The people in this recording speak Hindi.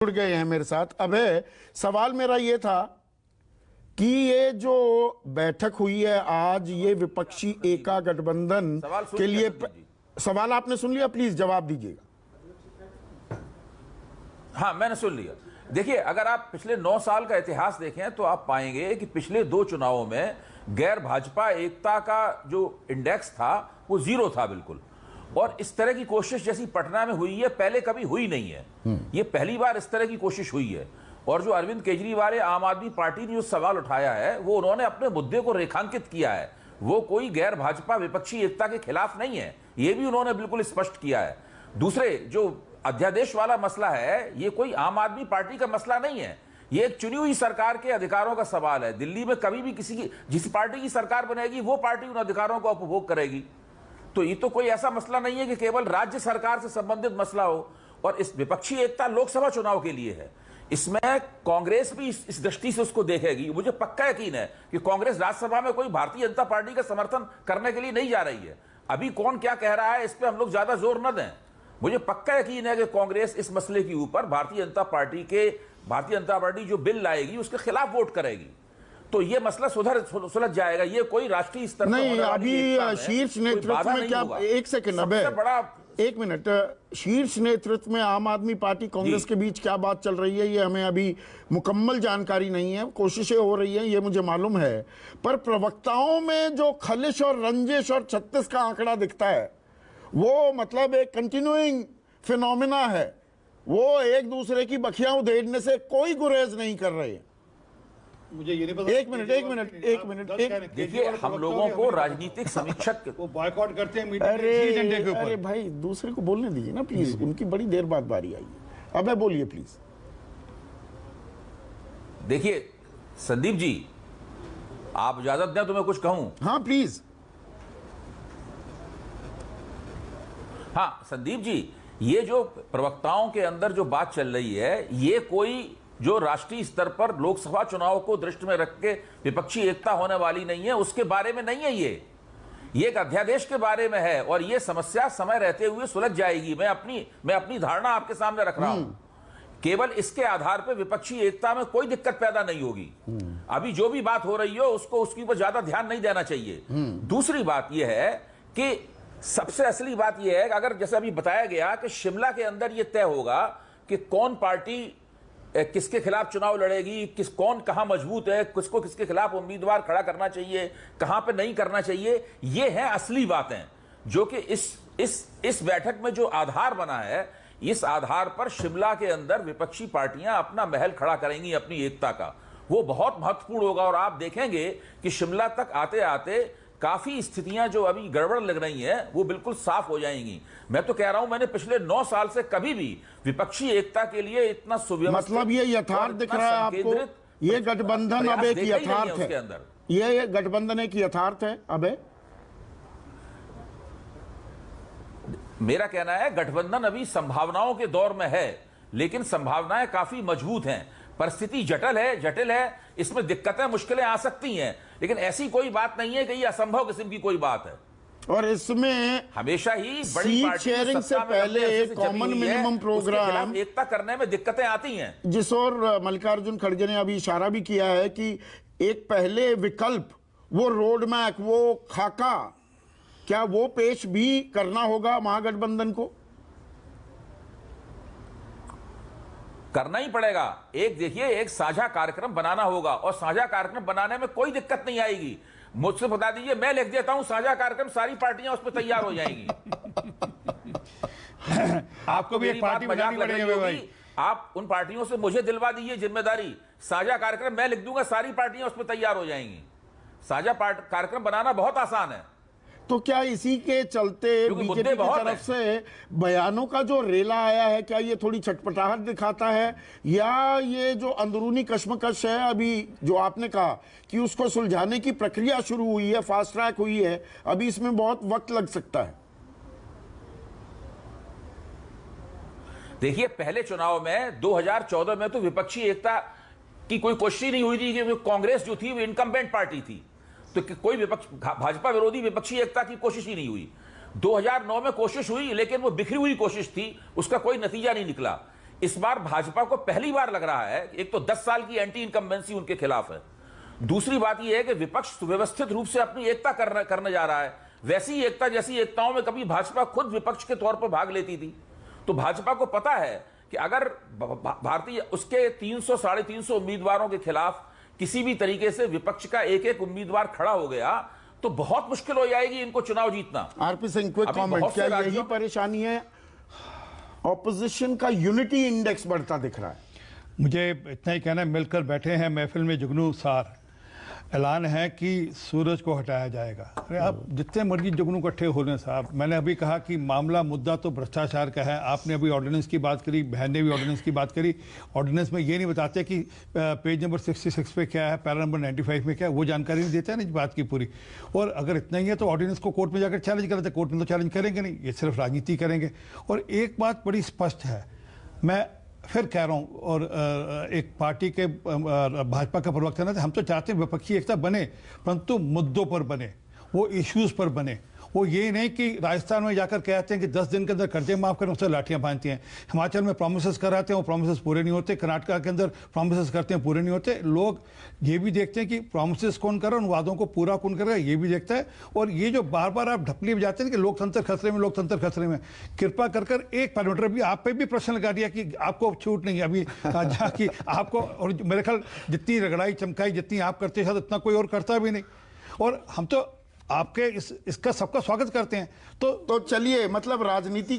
जुड़ गए हैं मेरे साथ। अभय, सवाल मेरा ये था कि ये जो बैठक हुई है आज, ये विपक्षी एका गठबंधन के लिए, सवाल आपने सुन लिया, प्लीज जवाब दीजिएगा। हाँ, मैंने सुन लिया। देखिए, अगर आप पिछले 9 साल का इतिहास देखें तो आप पाएंगे कि पिछले 2 चुनावों में गैर भाजपा एकता का जो इंडेक्स था वो 0 था बिल्कुल। और इस तरह की कोशिश जैसी पटना में हुई है पहले कभी हुई नहीं है। ये पहली बार इस तरह की कोशिश हुई है। और जो अरविंद केजरीवाल आम आदमी पार्टी ने जो सवाल उठाया है वो उन्होंने अपने मुद्दे को रेखांकित किया है। वो कोई गैर भाजपा विपक्षी एकता के खिलाफ नहीं है, ये भी उन्होंने बिल्कुल स्पष्ट किया है। दूसरे, जो अध्यादेश वाला मसला है ये कोई आम आदमी पार्टी का मसला नहीं है, ये एक चुनी हुई सरकार के अधिकारों का सवाल है। दिल्ली में कभी भी किसी की, जिस पार्टी की सरकार बनेगी वो पार्टी उन अधिकारों का उपभोग करेगी। तो ये तो कोई ऐसा मसला नहीं है कि केवल राज्य सरकार से संबंधित मसला हो। और इस विपक्षी एकता लोकसभा चुनाव के लिए है, इसमें कांग्रेस भी इस दृष्टि से उसको देखेगी। मुझे पक्का यकीन है कि कांग्रेस राज्यसभा में कोई भारतीय जनता पार्टी का समर्थन करने के लिए नहीं जा रही है। अभी कौन क्या कह रहा है इस पर हम लोग ज्यादा जोर न दें। मुझे पक्का यकीन है कि कांग्रेस इस मसले के ऊपर भारतीय जनता पार्टी जो बिल लाएगी उसके खिलाफ वोट करेगी, तो ये मसला सुलझ जाएगा। ये कोई राष्ट्रीय स्तर पर नहीं, अभी शीर्ष नेतृत्व में क्या, एक सेकंड, बड़ा 1 मिनट, शीर्ष नेतृत्व में आम आदमी पार्टी कांग्रेस के बीच क्या बात चल रही है ये हमें अभी मुकम्मल जानकारी नहीं है। कोशिशें हो रही हैं ये मुझे मालूम है, पर प्रवक्ताओं में जो खलिश और रंजिश और 36 का आंकड़ा दिखता है वो मतलब एक कंटिन्यूइंग फिनोमिना है। वो एक दूसरे की बखियां उधेड़ने से कोई गुरेज नहीं कर रहे। मुझे ये नहीं पता। एक मिनट, देखिए, हम लोगों को राजनीतिक समीक्षक वो बॉयकॉट करते हैं मीटिंग एजेंडे के ऊपर। अरे भाई, दूसरे को बोलने दीजिए ना प्लीज, उनकी बड़ी देर बाद बारी आई है। अब बोलिए प्लीज। देखिए संदीप जी, आप इजाजत दें तो मैं कुछ कहूं? हाँ प्लीज। हाँ संदीप जी, ये जो प्रवक्ताओं के अंदर जो बात चल रही है ये कोई जो राष्ट्रीय स्तर पर लोकसभा चुनाव को दृष्टि में रख के विपक्षी एकता होने वाली नहीं है, उसके बारे में नहीं है। ये एक अध्यादेश के बारे में है और ये समस्या समय रहते हुए सुलझ जाएगी। मैं अपनी धारणा आपके सामने रख रहा हूं। केवल इसके आधार पर विपक्षी एकता में कोई दिक्कत पैदा नहीं होगी। अभी जो भी बात हो रही हो उसको उसके ऊपर ज्यादा ध्यान नहीं देना चाहिए। दूसरी बात यह है कि सबसे असली बात यह है कि अगर जैसे अभी बताया गया कि शिमला के अंदर यह तय होगा कि कौन पार्टी किसके खिलाफ चुनाव लड़ेगी, कौन कहां मजबूत है, किसको किसके खिलाफ उम्मीदवार खड़ा करना चाहिए, कहां पे नहीं करना चाहिए, ये है असली बातें जो कि इस बैठक में जो आधार बना है, इस आधार पर शिमला के अंदर विपक्षी पार्टियां अपना महल खड़ा करेंगी अपनी एकता का। वो बहुत महत्वपूर्ण होगा और आप देखेंगे कि शिमला तक आते आते काफी स्थितियां जो अभी गड़बड़ लग रही हैं वो बिल्कुल साफ हो जाएंगी। मैं तो कह रहा हूं, मैंने पिछले 9 साल से कभी भी विपक्षी एकता के लिए इतना सुव्यवस्थित, मतलब ये यथार्थ दिख रहा है आपको? ये गठबंधन अब एक यथार्थ है, ये गठबंधन एक यथार्थ है। अब मेरा कहना है गठबंधन अभी संभावनाओं के दौर में है, लेकिन संभावनाएं काफी मजबूत हैं। परिस्थिति जटिल है, इसमें दिक्कतें मुश्किलें आ सकती हैं, लेकिन ऐसी कोई बात नहीं है कि ये असंभव किस्म की कोई बात है। और इसमें हमेशा ही बड़ी पार्टी शेयरिंग से पहले एक कॉमन मिनिमम प्रोग्राम एकता करने में दिक्कतें आती हैं। जिस और मल्लिकार्जुन खड़गे ने अभी इशारा भी किया है कि एक पहले विकल्प, वो रोड मैप, वो खाका, क्या वो पेश भी करना होगा महागठबंधन को? करना ही पड़ेगा। देखिए, एक साझा कार्यक्रम बनाना होगा और साझा कार्यक्रम बनाने में कोई दिक्कत नहीं आएगी। मुझसे बता दीजिए, मैं लिख देता हूं साझा कार्यक्रम, सारी पार्टियां उस पर तैयार हो जाएंगी। आपको भी एक पार्टी बनानी पड़ेगी भाई। आप उन पार्टियों से मुझे दिलवा दीजिए जिम्मेदारी, साझा कार्यक्रम मैं लिख दूंगा, सारी पार्टियां उस पर तैयार हो जाएंगी। साझा कार्यक्रम बनाना बहुत आसान है। तो क्या इसी के चलते बीजेपी की तरफ से बयानों का जो रेला आया है, क्या ये थोड़ी छटपटाहट दिखाता है, या ये जो अंदरूनी कश्मकश है अभी जो आपने कहा कि उसको सुलझाने की प्रक्रिया शुरू हुई है, फास्ट ट्रैक हुई है, अभी इसमें बहुत वक्त लग सकता है? देखिए, पहले चुनाव में 2014 में तो विपक्षी एकता की कोई कोशिश नहीं हुई थी, क्योंकि कांग्रेस जो थी वो इनकम्बेंट पार्टी थी, तो कोई भाजपा विरोधी विपक्षी एकता की कोशिश ही नहीं हुई। 2009 में कोशिश हुई, लेकिन वो बिखरी हुई कोशिश थी, उसका कोई नतीजा नहीं निकला। इस बार भाजपा को पहली बार लग रहा है, एक तो 10 साल की एंटी इनकम्बेंसी उनके खिलाफ है, दूसरी बात यह है कि विपक्ष सुव्यवस्थित रूप से अपनी एकता करने जा रहा है, वैसी एकता जैसी एकताओं में कभी भाजपा खुद विपक्ष के तौर पर भाग लेती थी। तो भाजपा को पता है कि अगर भारतीय उसके 300 साढ़े 300 उम्मीदवारों के खिलाफ किसी भी तरीके से विपक्ष का एक एक उम्मीदवार खड़ा हो गया तो बहुत मुश्किल हो जाएगी इनको चुनाव जीतना। आरपी सिंह, क्विक कमेंट, क्या यही परेशानी है? ऑपोजिशन का यूनिटी इंडेक्स बढ़ता दिख रहा है। मुझे इतना ही कहना है, मिलकर बैठे हैं महफिल में जुगनू सार, ऐलान है कि सूरज को हटाया जाएगा। अरे आप जितने मर्जी जुगनू इकट्ठे हो लें साहब, मैंने अभी कहा कि मामला मुद्दा तो भ्रष्टाचार का है। आपने अभी ऑर्डिनेंस की बात करी, बहन ने भी ऑर्डिनेंस की बात करी। ऑर्डिनेंस में ये नहीं बताते कि पेज नंबर 66 पे क्या है, पैरा नंबर 95 में क्या है, वो जानकारी नहीं देते हैं ना बात की पूरी। और अगर इतना ही है तो ऑर्डिनेंस को कोर्ट में जाकर चैलेंज करते, कोर्ट में तो चैलेंज करेंगे नहीं, ये सिर्फ राजनीति करेंगे। और एक बात बड़ी स्पष्ट है, मैं फिर कह रहा हूँ, और एक पार्टी के भाजपा का प्रवक्ता ने, हम तो चाहते हैं विपक्षी एकता बने, परंतु मुद्दों पर बने, वो इश्यूज पर बने। वो ये नहीं कि राजस्थान में जाकर कहते हैं कि 10 दिन के अंदर कर्जे माफ करें, उससे लाठियां बांधती हैं। हिमाचल में प्रोमिसेस कराते हैं, वो प्रोमिसेस पूरे नहीं होते। कर्नाटक के अंदर प्रोमिसेस करते हैं, पूरे नहीं होते। लोग ये भी देखते हैं कि प्रोमिसेस कौन कर रहा है, उन वादों को पूरा कौन करेगा, ये भी देखता है। और ये जो बार बार आप ढपली बजाते हैं कि लोकतंत्र खतरे में, लोकतंत्र खतरे में, कृपा कर एक पार्लियामेंटर भी आप पे भी प्रश्न लगा दिया कि आपको छूट नहीं अभी जहाँ की आपको, और मेरे ख्याल जितनी रगड़ाई चमकाई जितनी आप करते हैं इतना कोई और करता भी नहीं। और हम तो आपके इसका सबका स्वागत करते हैं। तो चलिए, मतलब राजनीति